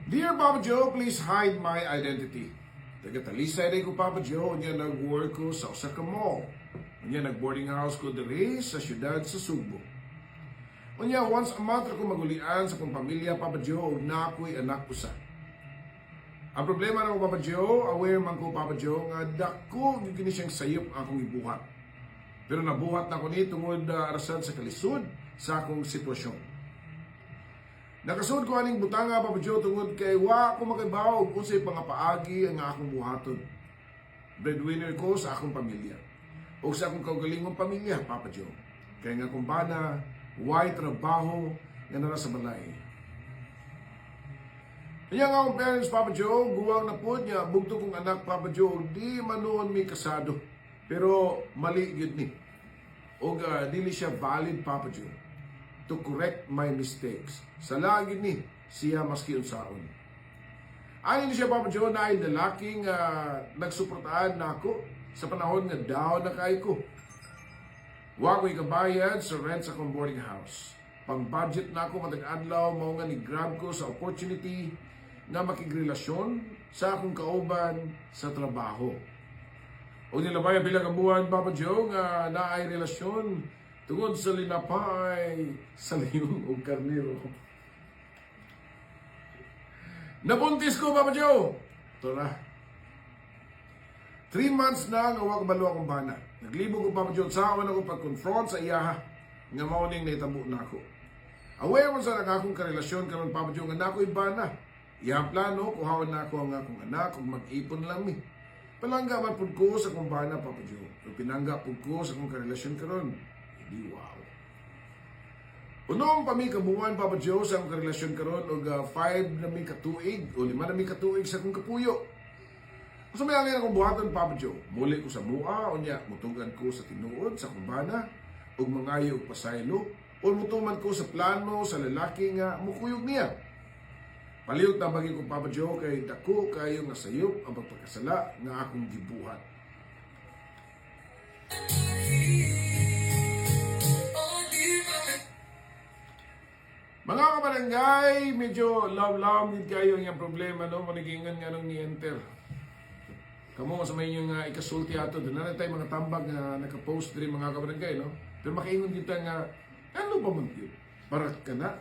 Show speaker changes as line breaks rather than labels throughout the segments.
Dear Papa Joe, please hide my identity. Taga-Talisay rin ko, Papa Joe. Unya nag-work ko sa usa ka mall. Unya nag-boarding house ko diri sa syudad sa Subo. Unya once a month ako magulian sa kong pamilya, Papa Joe, ug na ako'y anak usa. Ang problema na ko, Papa Joe, aware man ko, Papa Joe, nga dako gini siyang sayop ang akong ibuhat. Pero nabuhat na ko ni tungod arasan sa kalisod sa akong sitwasyon. Nakasud ko aning butanga, Papa Joe, tungod kay wa ko makibaw kung sa'y pangapaagi ang akong buhaton. Breadwinner ko sa akong pamilya. O sa akong kaugalingong pamilya, Papa Joe. Kaya nga kung bana, why trabaho nga nara sa balay. Kaya nga akong parents, Papa Joe, guwang na po niya, bugto kong anak, Papa Joe, di manoon may kasado. Pero mali yun ni. O dili siya valid, Papa Joe, to correct my mistakes. Sa lagi ni siya maski unsaon. Ani ni siya, Papa Joe, na ay lalaking nagsuportahan na ako sa panahon nga down na kay ko. Wa ko'y kabayad sa rent sa akong boarding house. Pang-budget na ako matag-adlaw, mao nga ni-grab ko sa opportunity na makigrelasyon sa akong kauban sa trabaho. O nilabay ang bilang buwan, Papa Joe, nga naay relasyon tungod sa linapay sa liyong o karniro. Nabuntis ko, Papa Joe! Ito na. 3 months na nga wag balo akong bana. Naglibog ko, Papa Joe, sa awan ako pag-confront sa iyaha nga mauning naitabo na ako. Aware mo sa akong karelasyon karon, Papa Joe, nga na ako'y bana. Iyang plano, kuhawan na ako ang akong anak kung mag-ipon lang mi. Palangga man pud ko sa akong bana, Papa Joe. O pinangga pud ko sa akong karelasyon karon. Hindi wow. Unong pa mi kabuwan, Papa Joe, sa akong karelasyon karon og 5 na mi katuig o 5 na mi katuig sa akong kapuyo. Kung sa may angin akong buhaton, Papa Joe, muli ko sa mua, o niya, mutugan ko sa tinuod, sa kumbana, o mangayo o pasaylo, o mutuman ko sa plano sa lalaki nga mukuyog niya. Palihog na bagi ko, Papa Joe, kay dako kayo nga sayop ang pagpagkasala nga akong gibuhat. Mga kabarangay, medyo love-love din kayo yung problema, no? Manigingan nga nung ni-enter. Kamu sa may inyong ikasulti ato, doon na tayo mga tambag na nakapost rin mga kabarangay, no? Pero makaingon dito nga, ano ba man yun? Para ka na?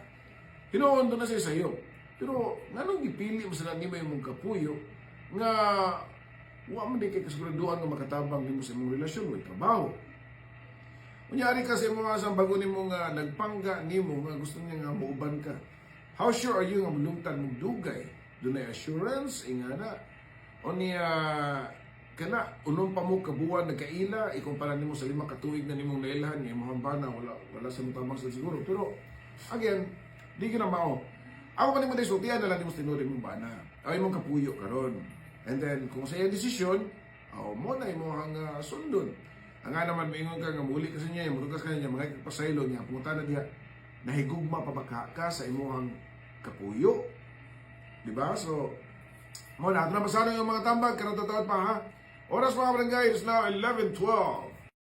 Hinoon doon na siya sa'yo. Pero, nanong gipili mo sa nangima yung mong kapuyo, nga, huwag mo din kay kasiguraduhan nga makatabang mo sa imong relasyon, may trabaho. Kunyari kasi mga sa bago ni mo nga nagpangga ni mo nga gusto niya nga mauban ka. How sure are you nga mulungtan mong dugay? Doon ay assurance, nga na. O niya, kana, unong pa mo kabuwan nagkaila, ikumpara ni mo sa 5 katuig na ni mong nailhan, niya mga bana, wala sa mutabang sa siguro. Pero, again, di ka na mao. Ako pa ni mo tayo sultihan na lang di mo tinurin mong bana. Ay mong kapuyo karon. And then, kung sa iyang desisyon, mo na mo ang sundon. Ang nga naman, maingon ka nga muli kasi niya, mutugas ka niya, mga pasaylo niya, pumunta na diya, nahigugma pa ba ka sa imuhang kapuyo? Diba? So, mo na, ito na pasano yung mga tambag, karon tatawad pa ha? Oras mga barangay, it's now 11:12.